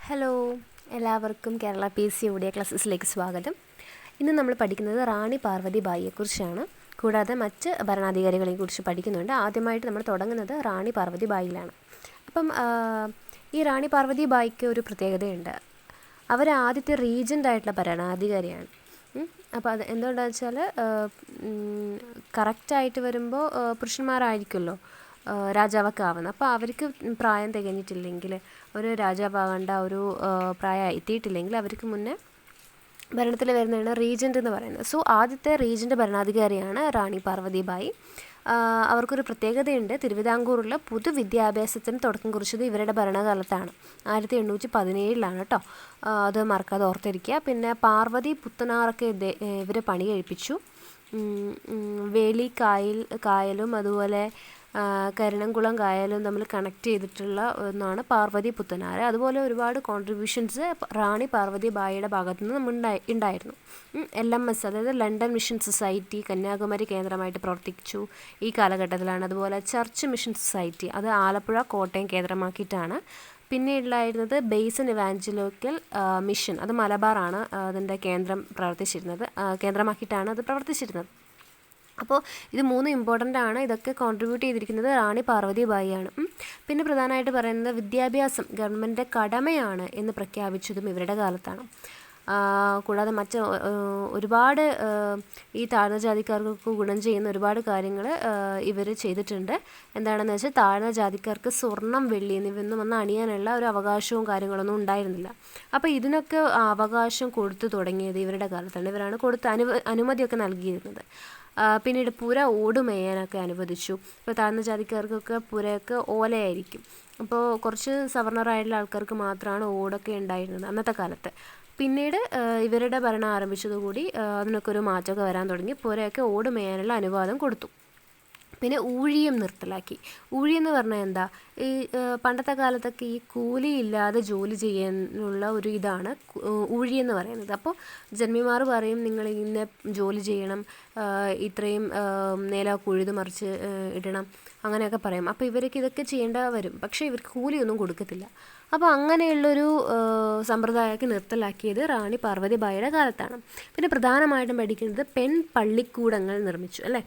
Hello, എല്ലാവർക്കും Kerala PSC audio ക്ലാസ്സസിലേക്ക് സ്വാഗതം. ഇന്ന് നമ്മൾ പഠിക്കുന്നത് റാണി പാർവതി ബായിയെക്കുറിച്ചാണ്. കൂടാതെ മറ്റ് ഭരണാധികാരികളെക്കുറിച്ച് പഠിക്കുന്നുണ്ട്. ആദ്യമായിട്ട് നമ്മൾ തുടങ്ങുന്നത് റാണി പാർവതി ബായിലാണ്. അപ്പം ഈ റാണി പാർവതി ബായിക്ക് ഒരു പ്രത്യേകതയുണ്ട്. അവർ ആദ്യത്തെ റീജൻ്റായിട്ടുള്ള ഭരണാധികാരിയാണ്. അപ്പോൾ അത് എന്തുകൊണ്ടാണെന്ന് വെച്ചാൽ കറക്റ്റായിട്ട് വരുമ്പോൾ പുരുഷന്മാരായിരിക്കുമല്ലോ രാജാവൊക്കെ ആവുന്നത്. അപ്പോൾ അവർക്ക് പ്രായം തികഞ്ഞിട്ടില്ലെങ്കിൽ, ഒരു രാജാവാകേണ്ട ഒരു പ്രായം എത്തിയിട്ടില്ലെങ്കിൽ അവർക്ക് മുന്നേ ഭരണത്തിൽ വരുന്നതാണ് റീജൻ്റ് എന്ന് പറയുന്നത്. സോ ആദ്യത്തെ റീജൻ്റ് ഭരണാധികാരിയാണ് റാണി പാർവതി ബായി. അവർക്കൊരു പ്രത്യേകതയുണ്ട്. തിരുവിതാംകൂറിൽ പൊതുവിദ്യാഭ്യാസത്തിന് തുടക്കം കുറിച്ചത് ഇവരുടെ ഭരണകാലത്താണ്. 1817 കേട്ടോ. അത് മറക്കാതെ ഓർത്തിരിക്കുക. പിന്നെ പാർവതി പുത്തനാറൊക്കെ ഇവർ പണി കഴിപ്പിച്ചു. വേലി കായലും അതുപോലെ കരുണംകുളം കായലും തമ്മിൽ കണക്ട് ചെയ്തിട്ടുള്ള ഒന്നാണ് പാർവതി പുത്തനാറ്. അതുപോലെ ഒരുപാട് കോൺട്രിബ്യൂഷൻസ് റാണി പാർവതി ബായിയുടെ ഭാഗത്തു നിന്ന് ഉണ്ടായിരുന്നു. LMS, അതായത് ലണ്ടൻ മിഷൻ സൊസൈറ്റി, കന്യാകുമാരി കേന്ദ്രമായിട്ട് പ്രവർത്തിച്ചു ഈ കാലഘട്ടത്തിലാണ്. അതുപോലെ ചർച്ച് മിഷൻ സൊസൈറ്റി, അത് ആലപ്പുഴ കോട്ടയം കേന്ദ്രമാക്കിയിട്ടാണ്. പിന്നെ ഉള്ളായിരുന്നത് ബേസൻ ഇവാഞ്ചലിക്കൽ മിഷൻ, അത് മലബാറാണ് അതിൻ്റെ കേന്ദ്രമാക്കിയിട്ടാണ് അത് പ്രവർത്തിച്ചിരുന്നത്. അപ്പോൾ ഇത് മൂന്ന് ഇമ്പോർട്ടൻ്റ് ആണ്. ഇതൊക്കെ കോൺട്രിബ്യൂട്ട് ചെയ്തിരിക്കുന്നത് റാണി പാർവതി ബായിയാണ്. പിന്നെ പ്രധാനമായിട്ട് പറയുന്നത് വിദ്യാഭ്യാസം ഗവൺമെൻറ്റിൻ്റെ കടമയാണ് എന്ന് പ്രഖ്യാപിച്ചതും ഇവരുടെ കാലത്താണ്. കൂടാതെ മറ്റ് ഒരുപാട് ഈ താഴ്ന്ന ജാതിക്കാർക്ക് ഗുണം ചെയ്യുന്ന ഒരുപാട് കാര്യങ്ങൾ ഇവർ ചെയ്തിട്ടുണ്ട്. എന്താണെന്ന് വെച്ചാൽ താഴ്ന്ന ജാതിക്കാർക്ക് സ്വർണം, വെള്ളി എന്നിവയൊന്നും വന്ന് അണിയാനുള്ള ഒരു അവകാശവും കാര്യങ്ങളൊന്നും ഉണ്ടായിരുന്നില്ല. അപ്പോൾ ഇതിനൊക്കെ അവകാശം കൊടുത്തു തുടങ്ങിയത് ഇവരുടെ കാലത്താണ്. ഇവരാണ് അനുമതിയൊക്കെ നൽകിയിരുന്നത്. പിന്നീട് പുര ഓടുമേയാനൊക്കെ അനുവദിച്ചു. ഇപ്പോൾ താഴ്ന്ന ജാതിക്കാർക്കൊക്കെ പുരയൊക്കെ ഓലയായിരിക്കും. അപ്പോൾ കുറച്ച് സവർണറായിട്ടുള്ള ആൾക്കാർക്ക് മാത്രമാണ് ഓടൊക്കെ ഉണ്ടായിരുന്നത് അന്നത്തെ കാലത്ത്. പിന്നീട് ഇവരുടെ ഭരണം ആരംഭിച്ചതുകൂടി അതിനൊക്കെ ഒരു മാറ്റമൊക്കെ വരാൻ തുടങ്ങി. പുരയൊക്കെ ഓടുമേയാനുള്ള അനുവാദം കൊടുത്തു. പിന്നെ ഊഴിയം നിർത്തലാക്കി. ഊഴിയം എന്ന് പറഞ്ഞാൽ എന്താ? ഈ പണ്ടത്തെ കാലത്തൊക്കെ ഈ കൂലിയില്ലാതെ ജോലി ചെയ്യാനുള്ള ഒരു ഇതാണ് ഊഴിയം എന്ന് പറയുന്നത്. അപ്പോൾ ജന്മിമാർ പറയും, നിങ്ങൾ ഇന്ന ജോലി ചെയ്യണം, ഇത്രയും നില ഉഴുത് മറിച്ച് ഇടണം, അങ്ങനെയൊക്കെ പറയും. അപ്പോൾ ഇവർക്ക് ഇതൊക്കെ ചെയ്യേണ്ട വരും. പക്ഷേ ഇവർക്ക് കൂലിയൊന്നും കൊടുക്കത്തില്ല. അപ്പോൾ അങ്ങനെയുള്ളൊരു സമ്പ്രദായമൊക്കെ നിർത്തലാക്കിയത് റാണി പാർവതി ബായിയുടെ കാലത്താണ്. പിന്നെ പ്രധാനമായിട്ടും പഠിക്കുന്നത് പള്ളിക്കൂടങ്ങൾ നിർമ്മിച്ചു, അല്ലേ?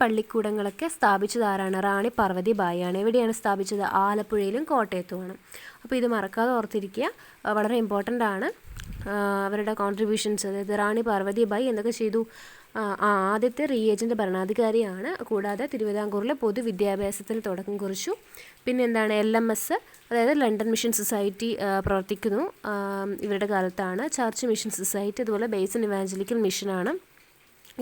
പള്ളിക്കൂടങ്ങളൊക്കെ സ്ഥാപിച്ചത് ആരാണ്? റാണി പാർവതി ബായിയാണ്. എവിടെയാണ് സ്ഥാപിച്ചത്? ആലപ്പുഴയിലും കോട്ടയത്തുമാണ്. അപ്പോൾ ഇത് മറക്കാതെ ഓർത്തിരിക്കുക, വളരെ ഇമ്പോർട്ടൻ്റ് ആണ്. അവരുടെ കോൺട്രിബ്യൂഷൻസ്, അതായത് റാണി പാർവതി ബായി എന്തൊക്കെ ചെയ്തു? ആദ്യത്തെ റീജൻ്റ് ഭരണാധികാരിയാണ്. കൂടാതെ തിരുവിതാംകൂറിലെ പൊതുവിദ്യാഭ്യാസത്തിന് തുടക്കം കുറിച്ചു. പിന്നെ എന്താണ്? LMS, അതായത് ലണ്ടൻ മിഷൻ സൊസൈറ്റി പ്രവർത്തിക്കുന്നു ഇവരുടെ കാലത്താണ്. ചർച്ച് മിഷൻ സൊസൈറ്റി, അതുപോലെ ബേസൻ ഇവാഞ്ചലിക്കൽ മിഷനാണ്.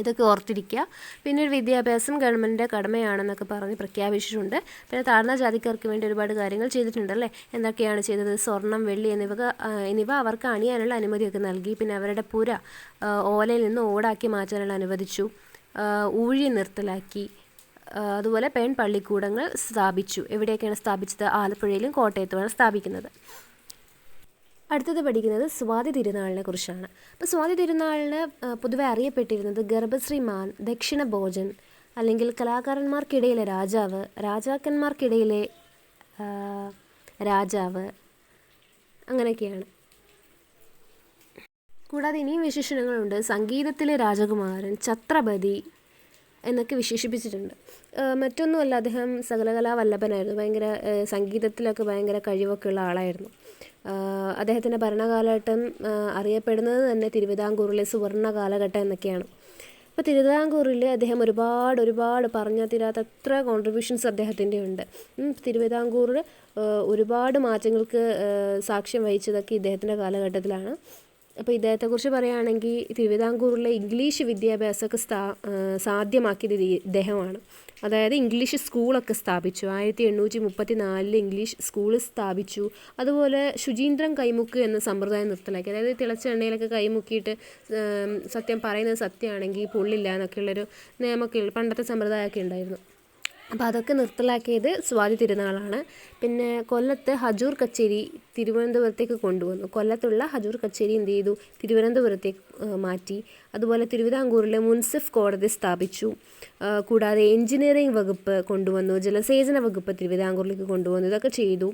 ഇതൊക്കെ ഓർത്തിരിക്കുക. പിന്നീട് വിദ്യാഭ്യാസം ഗവൺമെൻറ്റിൻ്റെ കടമയാണെന്നൊക്കെ പറഞ്ഞ് പ്രഖ്യാപിച്ചിട്ടുണ്ട്. പിന്നെ താഴ്ന്ന ജാതിക്കാർക്ക് വേണ്ടി ഒരുപാട് കാര്യങ്ങൾ ചെയ്തിട്ടുണ്ടല്ലേ? എന്തൊക്കെയാണ് ചെയ്തത്? സ്വർണം, വെള്ളി എന്നിവ അവർക്ക് അണിയാനുള്ള അനുമതിയൊക്കെ നൽകി. പിന്നെ അവരുടെ പുര ഓലയിൽ നിന്ന് ഓടാക്കി മാറ്റാനുള്ള അനുവദിച്ചു. ഊഴിയം നിർത്തലാക്കി. അതുപോലെ പള്ളിക്കൂടങ്ങൾ സ്ഥാപിച്ചു. എവിടെയൊക്കെയാണ് സ്ഥാപിച്ചത്? ആലപ്പുഴയിലും കോട്ടയത്തുമാണ് സ്ഥാപിക്കുന്നത്. അടുത്തത് പഠിക്കുന്നത് സ്വാതി തിരുനാളിനെ കുറിച്ചാണ്. അപ്പോൾ സ്വാതി തിരുനാളിന് പൊതുവെ അറിയപ്പെട്ടിരുന്നത് ഗർഭശ്രീമാൻ, ദക്ഷിണ ഭോജൻ, അല്ലെങ്കിൽ കലാകാരന്മാർക്കിടയിലെ രാജാവ്, രാജാക്കന്മാർക്കിടയിലെ രാജാവ്, അങ്ങനെയൊക്കെയാണ്. കൂടാതെ ഇനിയും വിശേഷണങ്ങളുണ്ട്. സംഗീതത്തിലെ രാജകുമാരൻ, ഛത്രപതി എന്നൊക്കെ വിശേഷിപ്പിച്ചിട്ടുണ്ട്. മറ്റൊന്നുമല്ല, അദ്ദേഹം സകലകലാ വല്ലഭനായിരുന്നു. ഭയങ്കര സംഗീതത്തിലൊക്കെ ഭയങ്കര കഴിവൊക്കെ ഉള്ള ആളായിരുന്നു. അദ്ദേഹത്തിൻ്റെ ഭരണകാലഘട്ടം അറിയപ്പെടുന്നത് തന്നെ തിരുവിതാംകൂറിലെ സുവർണ്ണ കാലഘട്ടം എന്നൊക്കെയാണ്. അപ്പോൾ തിരുവിതാംകൂറിൽ അദ്ദേഹം ഒരുപാട് പറഞ്ഞാൽ തീരാത്ത എത്ര കോൺട്രിബ്യൂഷൻസ് അദ്ദേഹത്തിൻ്റെ ഉണ്ട്. തിരുവിതാംകൂറിൽ ഒരുപാട് മാറ്റങ്ങൾക്ക് സാക്ഷ്യം വഹിച്ചതൊക്കെ ഇദ്ദേഹത്തിൻ്റെ കാലഘട്ടത്തിലാണ്. അപ്പോൾ ഇദ്ദേഹത്തെക്കുറിച്ച് പറയുകയാണെങ്കിൽ തിരുവിതാംകൂറിലെ ഇംഗ്ലീഷ് വിദ്യാഭ്യാസമൊക്കെ സാധ്യമാക്കിയത് ഇദ്ദേഹമാണ്. അതായത് ഇംഗ്ലീഷ് സ്കൂളൊക്കെ സ്ഥാപിച്ചു. 1834 ഇംഗ്ലീഷ് സ്കൂൾ സ്ഥാപിച്ചു. അതുപോലെ ശുചീന്ദ്രം കൈമുക്ക് എന്ന സമ്പ്രദായം നിർത്തലാക്കി. അതായത് തിളച്ച എണ്ണയിലൊക്കെ കൈമുക്കിയിട്ട് സത്യം പറയുന്നത് സത്യമാണെങ്കിൽ പൊള്ളില്ല എന്നൊക്കെയുള്ളൊരു നിയമമൊക്കെ പണ്ടത്തെ സമ്പ്രദായമൊക്കെ ഉണ്ടായിരുന്നു. അപ്പോൾ അതൊക്കെ നിർത്തലാക്കിയത് സ്വാതി തിരുനാളാണ്. പിന്നെ കൊല്ലത്ത് ഹജൂർ കച്ചേരി തിരുവനന്തപുരത്തേക്ക് കൊണ്ടുവന്നു. കൊല്ലത്തുള്ള ഹജൂർ കച്ചേരി എന്ത് ചെയ്തു, തിരുവനന്തപുരത്തേക്ക് മാറ്റി. അതുപോലെ തിരുവിതാംകൂറിലെ മുൻസിഫ് കോടതി സ്ഥാപിച്ചു. കൂടാതെ എഞ്ചിനീയറിംഗ് വകുപ്പ് കൊണ്ടുവന്നു, ജലസേചന വകുപ്പ് തിരുവിതാംകൂറിലേക്ക് കൊണ്ടുവന്നു. ഇതൊക്കെ ചെയ്തു.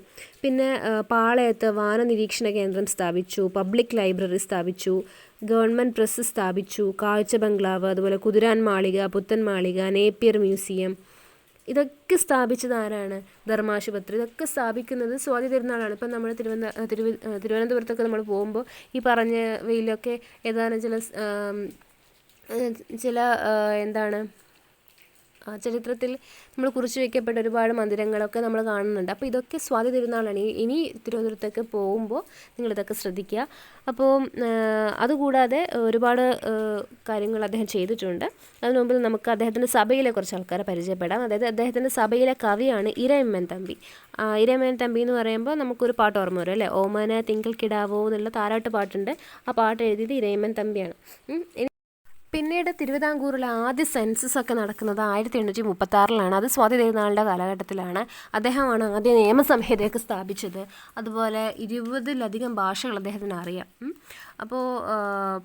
പിന്നെ പാളയത്ത് വാന നിരീക്ഷണ കേന്ദ്രം സ്ഥാപിച്ചു, പബ്ലിക് ലൈബ്രറി സ്ഥാപിച്ചു, ഗവൺമെൻറ് പ്രസ് സ്ഥാപിച്ചു, കാഴ്ച ബംഗ്ലാവ്, അതുപോലെ കുതിരാൻ മാളിക, പുത്തൻ മാളിക, നേപ്പിയർ മ്യൂസിയം, ഇതൊക്കെ സ്ഥാപിച്ചത് ആരാണ്? ധർമാശുപത്രി. ഇതൊക്കെ സ്ഥാപിക്കുന്നത് സ്വാതി തിരുനാളാണ്. ഇപ്പം നമ്മൾ തിരുവനന്തപുരത്തൊക്കെ നമ്മൾ പോകുമ്പോൾ ഈ പറഞ്ഞവയിലൊക്കെ ഏതാനും ചില എന്താണ് ചരിത്രത്തിൽ നമ്മൾ കുറിച്ച് വയ്ക്കപ്പെട്ട ഒരുപാട് മന്ദിരങ്ങളൊക്കെ നമ്മൾ കാണുന്നുണ്ട്. അപ്പോൾ ഇതൊക്കെ സ്വാതി തിരുനാളാണ്. ഇനി തിരുവനന്തപുരത്തൊക്കെ പോകുമ്പോൾ നിങ്ങളിതൊക്കെ ശ്രദ്ധിക്കുക. അപ്പോൾ അതുകൂടാതെ ഒരുപാട് കാര്യങ്ങൾ അദ്ദേഹം ചെയ്തിട്ടുണ്ട്. അതിനു മുമ്പിൽ നമുക്ക് അദ്ദേഹത്തിൻ്റെ സഭയിലെ കുറച്ച് ആൾക്കാരെ പരിചയപ്പെടാം. അതായത് അദ്ദേഹത്തിൻ്റെ സഭയിലെ കവിയാണ് ഇരയിമ്മൻ തമ്പി. ഇരയിമ്മൻ തമ്പി എന്ന് പറയുമ്പോൾ നമുക്കൊരു പാട്ട് ഓർമ്മ വരും അല്ലേ, ഓമന തിങ്കൾ കിടാവോ എന്നുള്ള താരാട്ട് പാട്ടുണ്ട്. ആ പാട്ട് എഴുതിയത് ഇരയിമ്മൻ തമ്പിയാണ്. പിന്നീട് തിരുവിതാംകൂറിലെ ആദ്യ സെൻസസ് ഒക്കെ നടക്കുന്നത് 1836 അത് സ്വാതി തിരുനാളിൻ്റെ കാലഘട്ടത്തിലാണ്. അദ്ദേഹമാണ് ആദ്യ നിയമസംഹിതയൊക്കെ സ്ഥാപിച്ചത്. അതുപോലെ 20-ലധികം ഭാഷകൾ അദ്ദേഹത്തിന് അറിയാം. അപ്പോൾ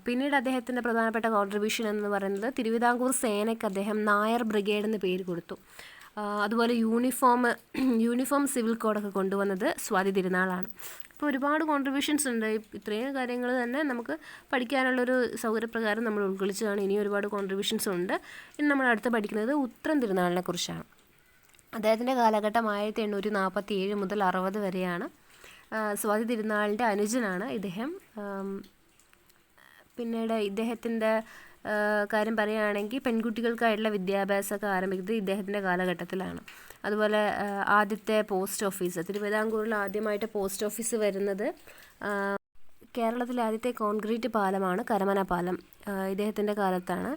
പിന്നീട് അദ്ദേഹത്തിൻ്റെ പ്രധാനപ്പെട്ട കോൺട്രിബ്യൂഷൻ എന്ന് പറയുന്നത് തിരുവിതാംകൂർ സേനയ്ക്ക് അദ്ദേഹം നായർ ബ്രിഗേഡ് എന്ന് പേര് കൊടുത്തു. അതുപോലെ യൂണിഫോം സിവിൽ കോഡൊക്കെ കൊണ്ടുവന്നത് സ്വാതി തിരുനാളാണ്. അപ്പോൾ ഒരുപാട് കോൺട്രിബ്യൂഷൻസ് ഉണ്ട്. ഇത്രയും കാര്യങ്ങൾ തന്നെ നമുക്ക് പഠിക്കാനുള്ളൊരു സൗകര്യപ്രകാരം നമ്മൾ ഉൾക്കൊള്ളിച്ചതാണ്. ഇനി ഒരുപാട് കോൺട്രിബ്യൂഷൻസ് ഉണ്ട്. ഇനി നമ്മൾ അടുത്ത് പഠിക്കുന്നത് ഉത്രം തിരുനാളിനെ കുറിച്ചാണ്. അദ്ദേഹത്തിൻ്റെ കാലഘട്ടം 1847 മുതൽ 60 വരെയാണ്. സ്വാതി തിരുനാളിൻ്റെ അനുജനാണ് ഇദ്ദേഹം. പിന്നീട് ഇദ്ദേഹത്തിൻ്റെ കാര്യം പറയുകയാണെങ്കിൽ പെൺകുട്ടികൾക്കായിട്ടുള്ള വിദ്യാഭ്യാസമൊക്കെ ആരംഭിക്കുന്നത് ഇദ്ദേഹത്തിൻ്റെ കാലഘട്ടത്തിലാണ്. അതുപോലെ ആദ്യത്തെ പോസ്റ്റ് ഓഫീസ്, തിരുവിതാംകൂറിൽ ആദ്യമായിട്ട് പോസ്റ്റ് ഓഫീസ് വരുന്നത് കേരളത്തിലെ ആദ്യത്തെ കോൺക്രീറ്റ് പാലമാണ് കരമന പാലം, ഇദ്ദേഹത്തിൻ്റെ കാലത്താണ്.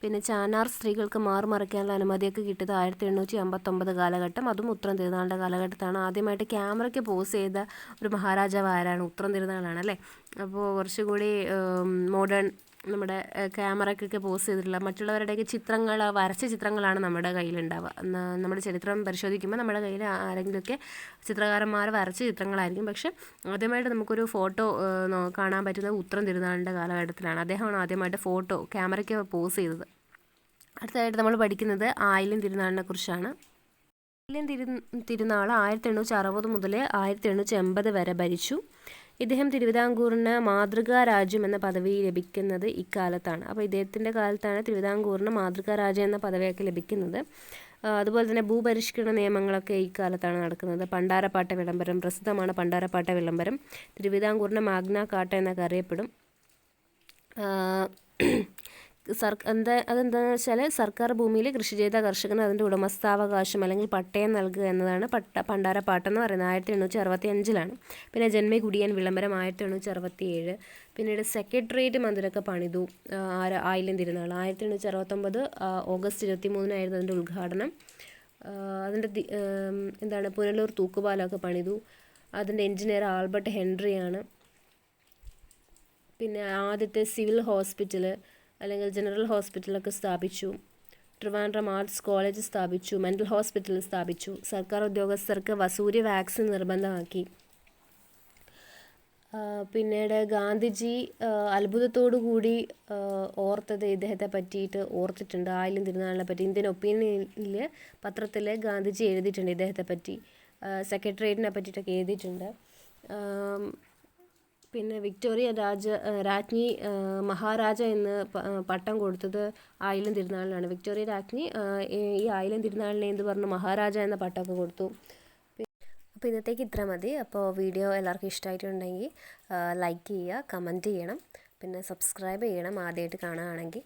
പിന്നെ ചാനാർ സ്ത്രീകൾക്ക് മാറുമറയ്ക്കാനുള്ള അനുമതിയൊക്കെ കിട്ടിയത് 1859 കാലഘട്ടം, അതും ഉത്രം തിരുനാളിൻ്റെ കാലഘട്ടത്താണ്. ആദ്യമായിട്ട് ക്യാമറയ്ക്ക് പോസ് ചെയ്ത ഒരു മഹാരാജാവ് ആരാണ്? ഉത്രം തിരുനാളാണ് അല്ലേ. അപ്പോൾ കുറച്ചുകൂടി മോഡേൺ നമ്മുടെ ക്യാമറയ്ക്കൊക്കെ പോസ് ചെയ്തിട്ടുള്ള മറ്റുള്ളവരുടെയൊക്കെ ചിത്രങ്ങൾ, വരച്ച ചിത്രങ്ങളാണ് നമ്മുടെ കയ്യിലുണ്ടാവുക. നമ്മുടെ ചരിത്രം പരിശോധിക്കുമ്പോൾ നമ്മുടെ കയ്യിൽ ആരെങ്കിലുമൊക്കെ ചിത്രകാരന്മാർ വരച്ച ചിത്രങ്ങളായിരിക്കും. പക്ഷേ ആദ്യമായിട്ട് നമുക്കൊരു ഫോട്ടോ കാണാൻ പറ്റുന്നത് ഉത്രം തിരുനാളിൻ്റെ കാലഘട്ടത്തിലാണ്. അദ്ദേഹമാണ് ആദ്യമായിട്ട് ഫോട്ടോ ക്യാമറയ്ക്ക് പോസ് ചെയ്തത്. അടുത്തതായിട്ട് നമ്മൾ പഠിക്കുന്നത് ആയില്യം തിരുനാളിനെ കുറിച്ചാണ്. ആയില്യം തിരുനാൾ 1860 മുതൽ 1880 വരെ ഭരിച്ചു. ഇദ്ദേഹം തിരുവിതാംകൂറിന് മാതൃകാ രാജ്യം എന്ന പദവി ലഭിക്കുന്നത് ഇക്കാലത്താണ്. അപ്പോൾ ഇദ്ദേഹത്തിൻ്റെ കാലത്താണ് തിരുവിതാംകൂറിന് മാതൃകാ രാജ്യം എന്ന പദവിയൊക്കെ ലഭിക്കുന്നത്. അതുപോലെ തന്നെ ഭൂപരിഷ്കരണ നിയമങ്ങളൊക്കെ ഈ കാലത്താണ് നടക്കുന്നത്. പണ്ടാരപ്പാട്ട വിളംബരം പ്രസിദ്ധമാണ്. പണ്ടാരപ്പാട്ട വിളംബരം തിരുവിതാംകൂറിൻ്റെ മാഗ്ന കാർട്ട എന്നൊക്കെ അറിയപ്പെടും. അതെന്താണെന്ന് വെച്ചാൽ സർക്കാർ ഭൂമിയിൽ കൃഷി ചെയ്ത കർഷകന് അതിൻ്റെ ഉടമസ്ഥാവകാശം അല്ലെങ്കിൽ പട്ടയം നൽകുക എന്നതാണ് പണ്ടാരപ്പാട്ടെന്ന് പറയുന്നത്. 1865 പിന്നെ ജന്മി കുടിയൻ വിളംബരം 1867. പിന്നീട് സെക്രട്ടേറിയറ്റ് മന്ദിരമൊക്കെ പണിതു ആയില്യം തിരുനാൾ. 1869 ഓഗസ്റ്റ് 23 അതിൻ്റെ ഉദ്ഘാടനം. അതിൻ്റെ പുനലൂർ തൂക്കുപാലമൊക്കെ പണിതു. അതിൻ്റെ എഞ്ചിനീയർ ആൽബർട്ട് ഹെൻറിയാണ്. പിന്നെ ആദ്യത്തെ സിവിൽ ഹോസ്പിറ്റൽ അല്ലെങ്കിൽ ജനറൽ ഹോസ്പിറ്റലൊക്കെ സ്ഥാപിച്ചു. ട്രിവാൻഡ്രം ആർട്സ് കോളേജ് സ്ഥാപിച്ചു. മെൻ്റൽ ഹോസ്പിറ്റൽ സ്ഥാപിച്ചു. സർക്കാർ ഉദ്യോഗസ്ഥർക്ക് വസൂരി വാക്സിൻ നിർബന്ധമാക്കി. പിന്നീട് ഗാന്ധിജി അത്ഭുതത്തോടു കൂടി ഓർത്തത് ഇദ്ദേഹത്തെ പറ്റിയിട്ട് ഓർത്തിട്ടുണ്ട്. ആയില്യം തിരുനാളിനെ പറ്റി ഇന്ത്യൻ ഒപ്പീനിയനിൽ പത്രത്തിൽ ഗാന്ധിജി എഴുതിയിട്ടുണ്ട് ഇദ്ദേഹത്തെ പറ്റി. സെക്രട്ടേറിയറ്റിനെ പറ്റിയിട്ടൊക്കെ എഴുതിയിട്ടുണ്ട്. പിന്നെ വിക്ടോറിയ രാജ്ഞി മഹാരാജ എന്ന് പട്ടം കൊടുത്തത് ആയില്യം തിരുനാളിനാണ്. വിക്ടോറിയ രാജ്ഞി ഈ ആയില്യം തിരുനാളിനെ എന്ത് പറഞ്ഞു? മഹാരാജ എന്ന പട്ടമൊക്കെ കൊടുത്തു. അപ്പോൾ ഇന്നത്തേക്ക് ഇത്ര മതി. അപ്പോൾ വീഡിയോ എല്ലാവർക്കും ഇഷ്ടമായിട്ടുണ്ടെങ്കിൽ ലൈക്ക് ചെയ്യുക, കമൻറ്റ് ചെയ്യണം, പിന്നെ സബ്സ്ക്രൈബ് ചെയ്യണം ആദ്യമായിട്ട് കാണുകയാണെങ്കിൽ.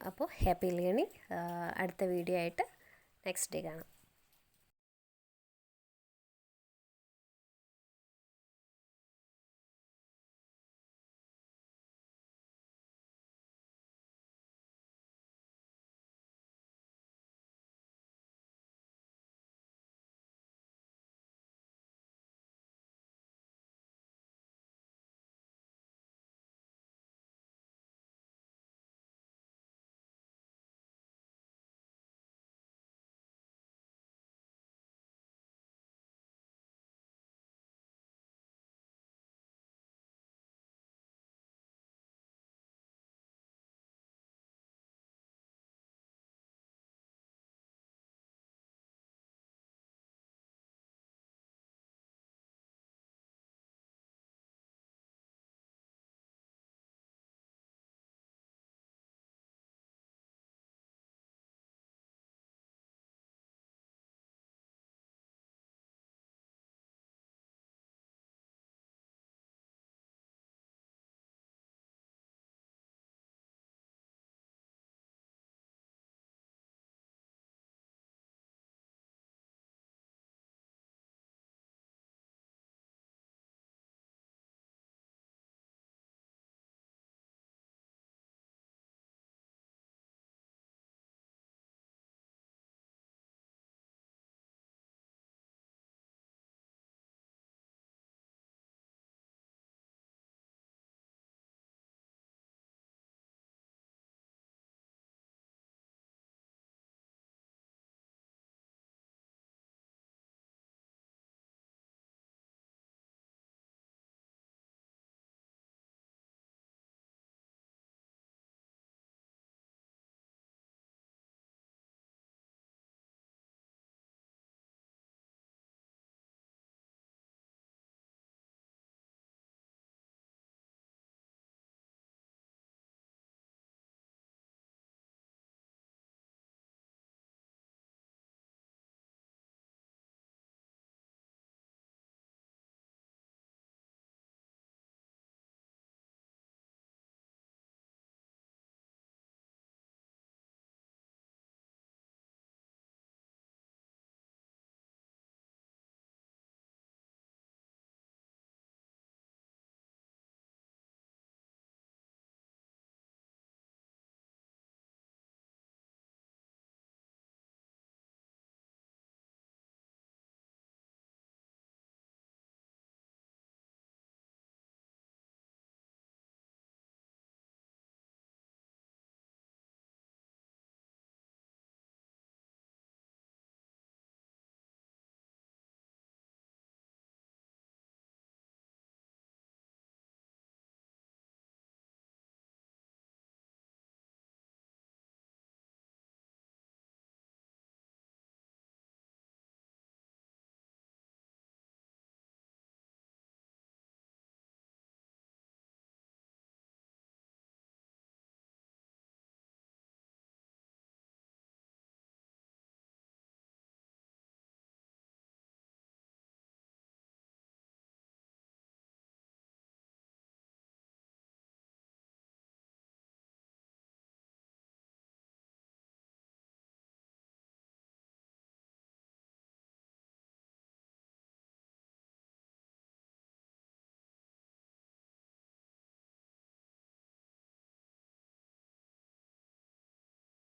അപ്പോൾ ഹാപ്പി ലേണിംഗ്. അടുത്ത വീഡിയോ ആയിട്ട് നെക്സ്റ്റ് ഡേ കാണാം.